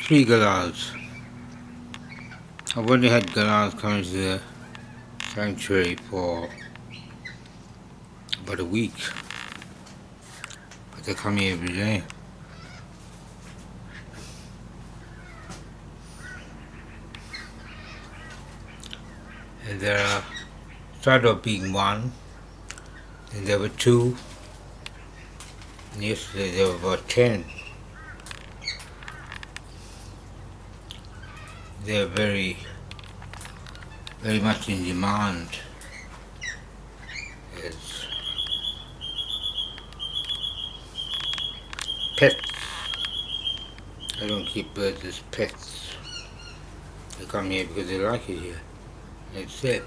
Three Galahs. I've only had Galahs coming to the sanctuary for about a week, but they come here every day. And there started off being one, then there were two, and yesterday there were about 10. They're very much in demand as pets. I don't keep birds as pets. They come here because they like it here. That's it.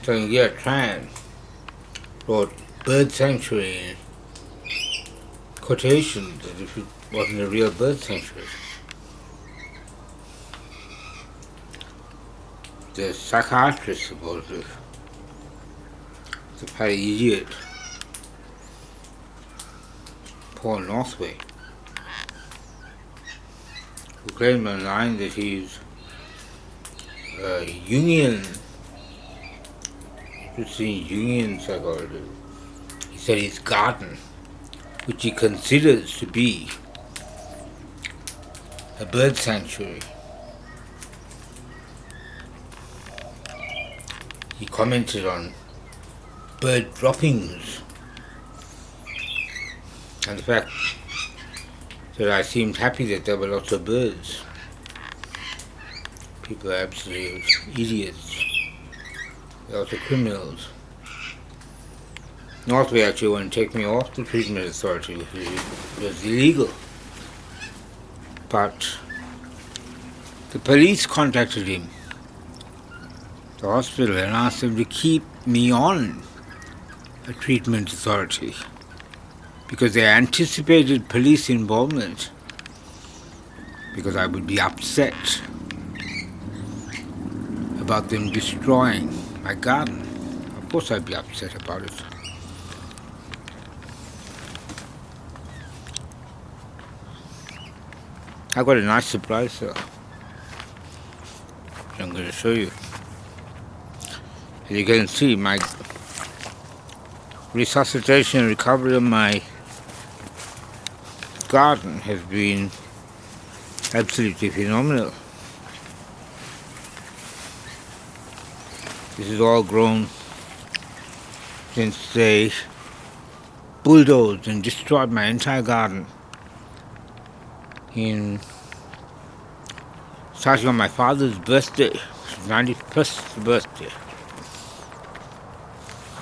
So yeah, try it. Wrote bird sanctuary in quotations as if it wasn't a real bird sanctuary. The psychiatrist supposed it. The bloody idiot. Paul Northway, who claimed online that he's a Jungian, interesting Jungian psychologist. He said his garden, which he considers to be a bird sanctuary. He commented on bird droppings and the fact that I seemed happy that there were lots of birds. People are absolute idiots. They're also criminals. Northway actually wanted to take me off the treatment authority, which was illegal. But the police contacted him, the hospital, and asked them to keep me on a treatment authority because they anticipated police involvement, because I would be upset about them destroying my garden. Of course I'd be upset about it. I got a nice surprise though, which I'm going to show you. As you can see, my resuscitation and recovery of my garden has been absolutely phenomenal. This is all grown since they bulldozed and destroyed my entire garden starting on my father's birthday, 91st birthday.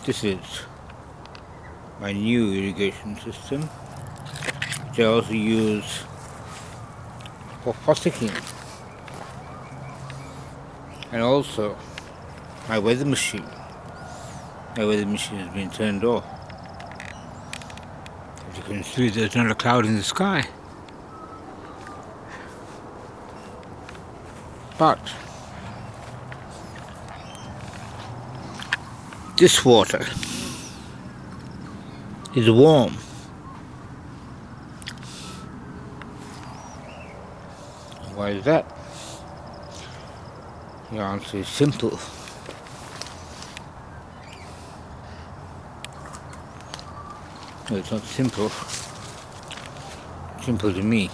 This is my new irrigation system, which I also use for fossicking, and also my weather machine. My weather machine has been turned off. As you can see, there's not a cloud in the sky. But this water is warm. Why is that? The answer is simple. No, it's not simple. Simple to me.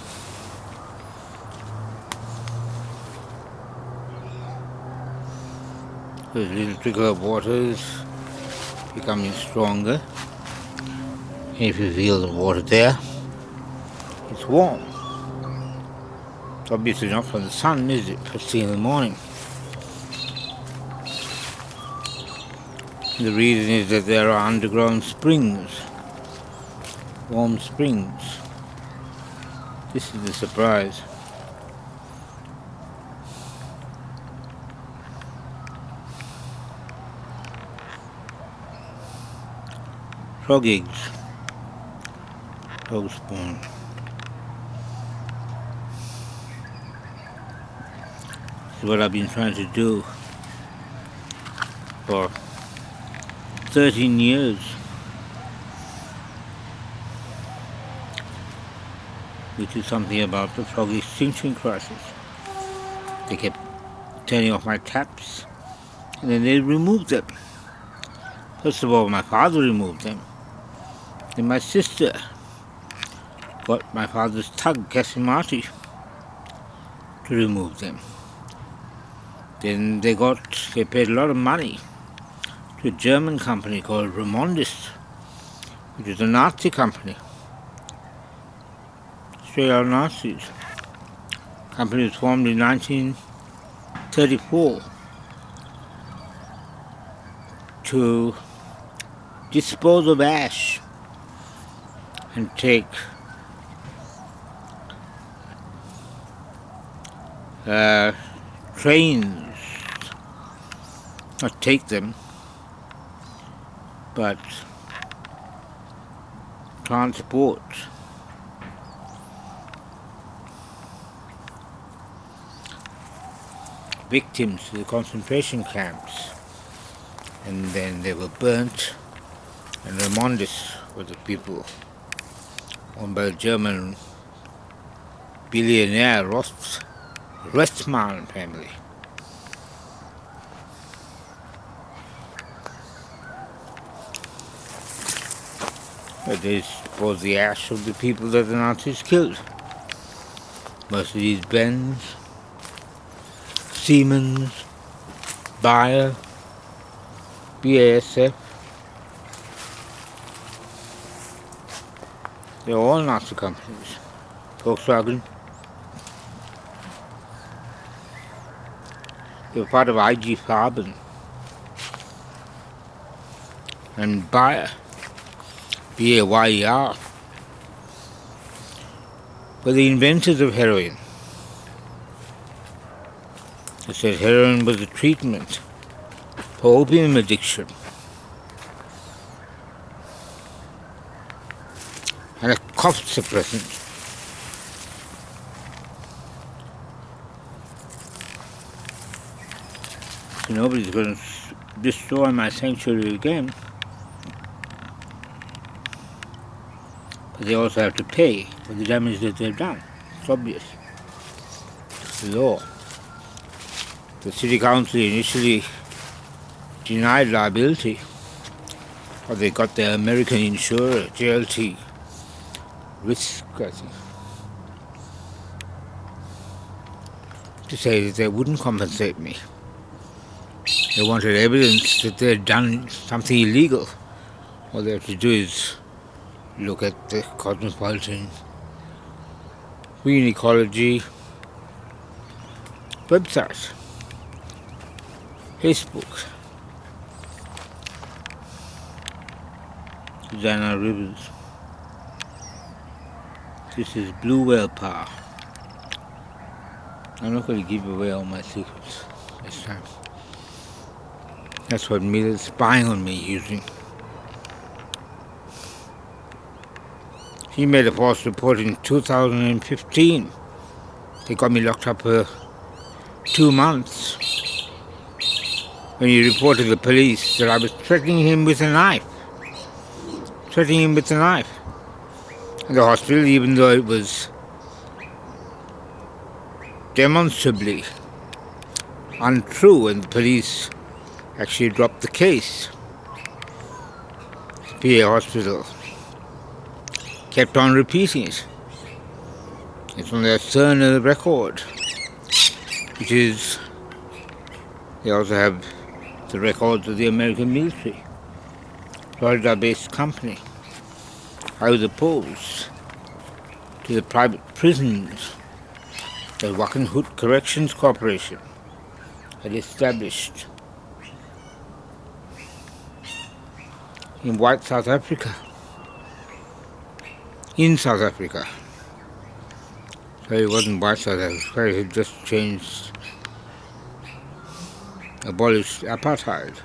There's a little trickle of water is becoming stronger. And if you feel the water there, it's warm. It's obviously not from the sun, is it? First thing in the morning. The reason is that there are underground springs, warm springs. This is the surprise. Frog eggs, frog spawn. This is what I've been trying to do for 13 years. which is something about the frog extinction crisis. They kept turning off my taps, and then they removed them. First of all, my father removed them. Then my sister got my father's tug, Casimati, to remove them. Then they paid a lot of money to a German company called Remondis, which is a Nazi company. Straight out Nazis. The company was formed in 1934 to dispose of ash and take trains, not take them, but transport victims to the concentration camps, and then they were burnt, and Remondis were the people owned by the German billionaire Rothmann family. But they disposed the ash of the people that the Nazis killed. Most of these Benz, Siemens, Bayer, BASF, they're all Nazi companies. Volkswagen, they were part of IG Farben and Bayer, BAYER, were the inventors of heroin. They said heroin was a treatment for opium addiction and a cough suppressant. So nobody's going to destroy my sanctuary again. But they also have to pay for the damage that they've done. It's obvious. It's the law. The City Council initially denied liability, or they got their American insurer, JLT, risk, I think, to say that they wouldn't compensate me. They wanted evidence that they had done something illegal. All they have to do is look at the Cosmopolitan Green Ecology website, Facebook, Susanna Rivers. This is Blue Whale Power. I'm not going to give away all my secrets this time. That's what Miller's spying on me using. He made a false report in 2015. They got me locked up for 2 months when he reported to the police that I was threatening him with a knife. In the hospital, even though it was demonstrably untrue, and the police actually dropped the case. The PA hospital kept on repeating it. It's on their Cerner record, which is, they also have the records of the American military, Florida-based company. I was opposed to the private prisons that Wackenhut Corrections Corporation had established in white South Africa. In South Africa. So it wasn't white South Africa, it had just abolished apartheid.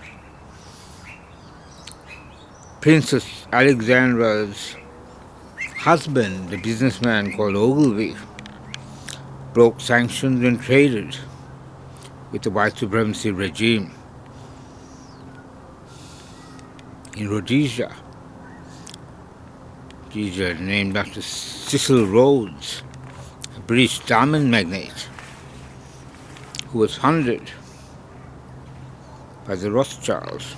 Princess Alexandra's husband, the businessman called Ogilvy, broke sanctions and traded with the white supremacy regime in Rhodesia These are named after Cecil Rhodes, a British diamond magnate who was funded by the Rothschilds.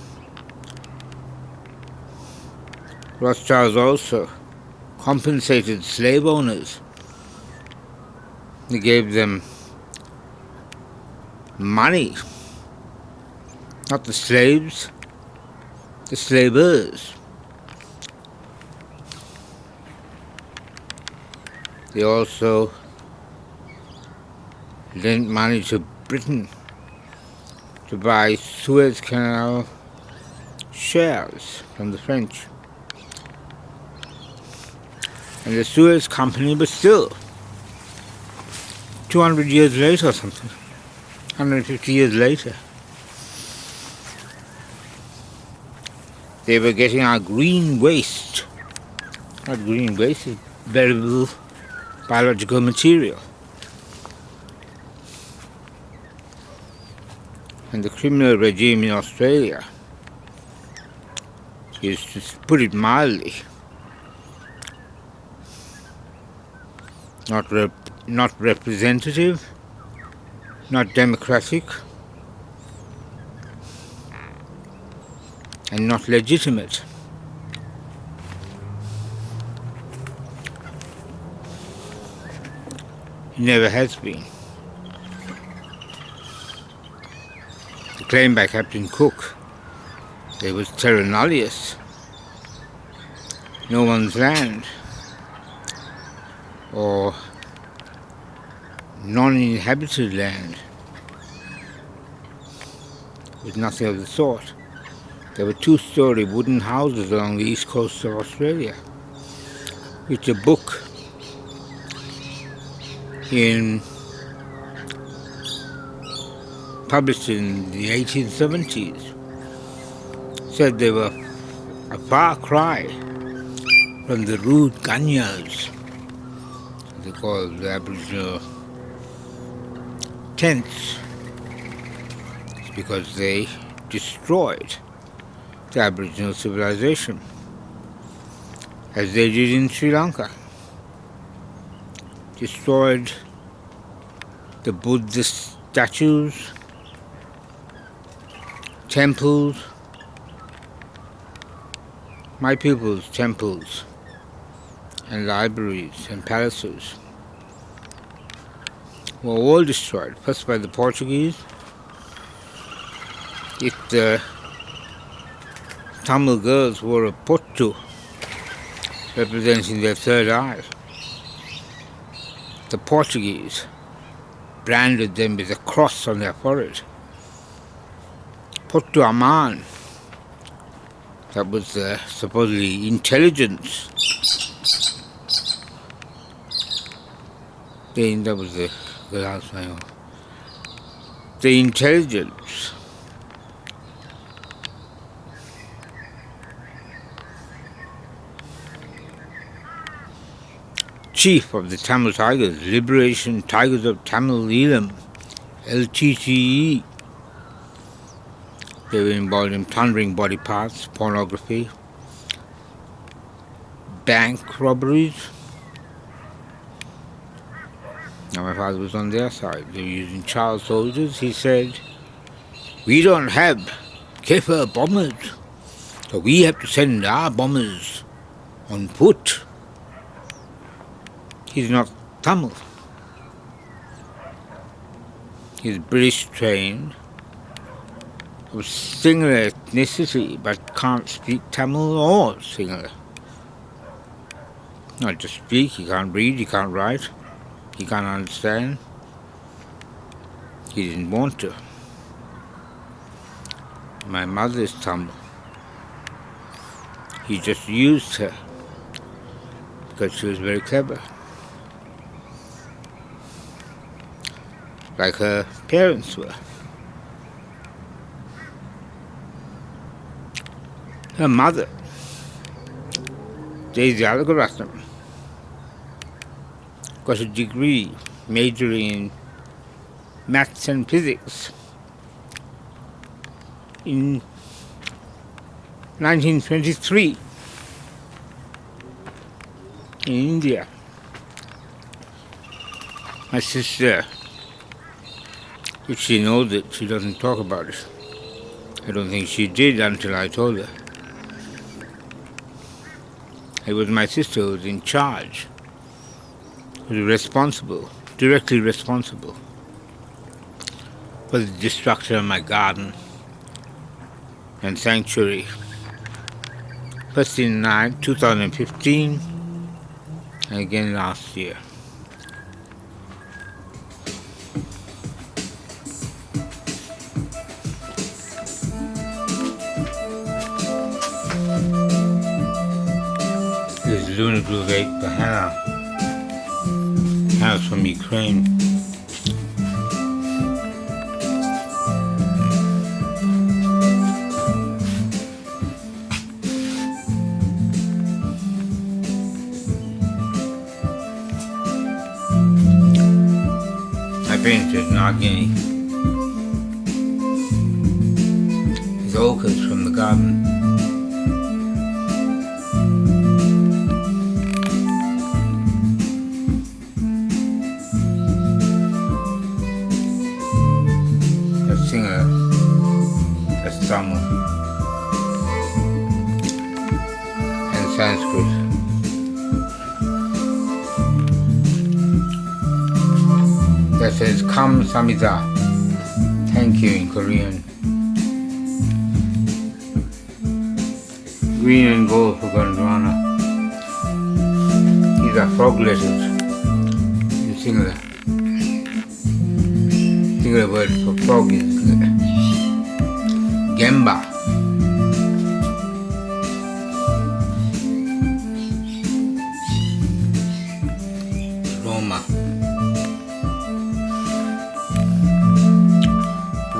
Rothschilds also compensated slave owners. They gave them money, not the slaves, the slavers. They also lent money to Britain to buy Suez Canal shares from the French. And the Suez Company was still 200 years later or something, 150 years later. They were getting our green waste. Not green waste, it's valuable biological material. And the criminal regime in Australia is, to put it mildly, not representative, not democratic, and not legitimate. It never has been. The claim by Captain Cook, there was terra nullius, no one's land, or non-inhabited land, with nothing of the sort. There were 2-story wooden houses along the east coast of Australia, which a book published in the 1870s said they were a far cry from the rude gunyahs, they call the Aboriginal tents. It's because they destroyed the Aboriginal civilization, as they did in Sri Lanka. Destroyed the Buddhist statues, temples, my people's temples, and libraries and palaces were all destroyed, first by the Portuguese. If the Tamil girls wore a pottu, representing their third eye, the Portuguese branded them with a cross on their forehead. Pottu Aman, that was supposedly intelligence. That was the Galahs. The intelligence. Chief of the Tamil Tigers, Liberation Tigers of Tamil Eelam, LTTE. They were involved in plundering body parts, pornography, bank robberies. Now my father was on their side. They were using child soldiers. He said, "We don't have Kefir bombers, so we have to send our bombers on foot." He's not Tamil. He's British trained, of Sinhala ethnicity, but can't speak Tamil or Sinhala. Not just speak, he can't read, he can't write, he can't understand. He didn't want to. My mother is Tamil. He just used her because she was very clever, like her parents were. Her mother, Daisy Alagaratnam, got a degree majoring in maths and physics in 1923. in India. My sister, if she knows it, she doesn't talk about it. I don't think she did until I told her. It was my sister who was in charge, who was responsible, directly responsible for the destruction of my garden and sanctuary. First in 2015 and again last year. This is Lunar Groove 8 for Hannah. Hannah's from Ukraine. Painted Nagini. His orchids from the garden. A singer, a Tamil and Sanskrit. That says Kam Samida, thank you in Korean. Green and gold for Gondwana. These are frog letters in singular. Singular word for frog is Gemba. Roma.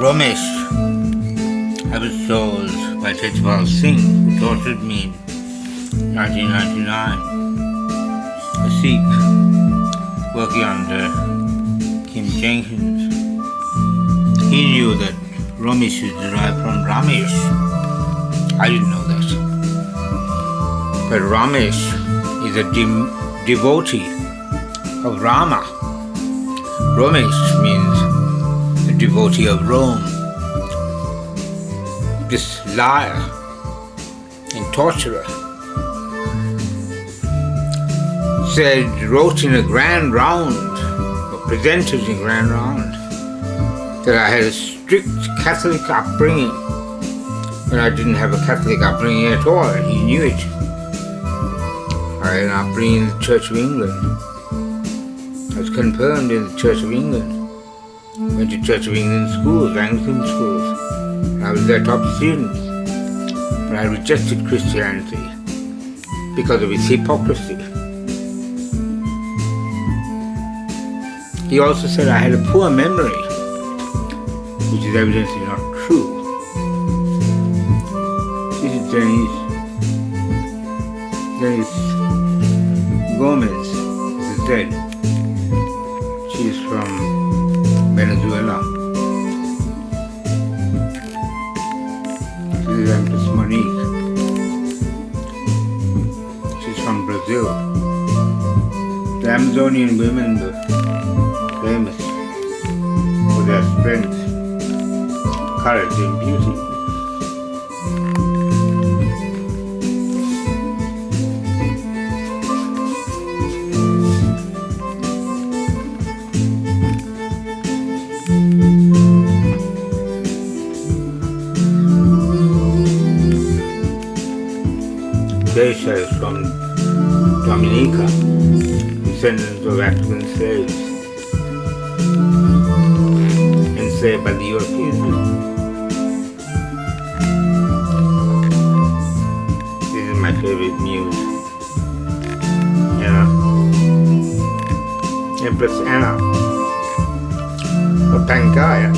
Ramesh. I was told by Tetwal Singh, who tortured me in 1999, a Sikh working under Kim Jenkins. He knew that Ramesh is derived from Ramesh. I didn't know that. But Ramesh is a devotee of Rama. Ramesh means a devotee of Rome. This liar and torturer wrote in a grand round, or presented in a grand round, that I had a strict Catholic upbringing, when I didn't have a Catholic upbringing at all. He knew it. I had an upbringing in the Church of England. I was confirmed in the Church of England. Went to Church of England schools, Anglican schools. I was their top student. But I rejected Christianity because of its hypocrisy. He also said I had a poor memory, which is evidently not true. This is Denise Gomez, as I said. She's from Venezuela. This is Empress Monique. She's from Brazil. The Amazonian women were famous for their strength, courage, and beauty. Galahs is from Dominica, descendants of African slaves, enslaved by the Europeans. This is my favorite muse, Anna, Empress Anna of Pangaea.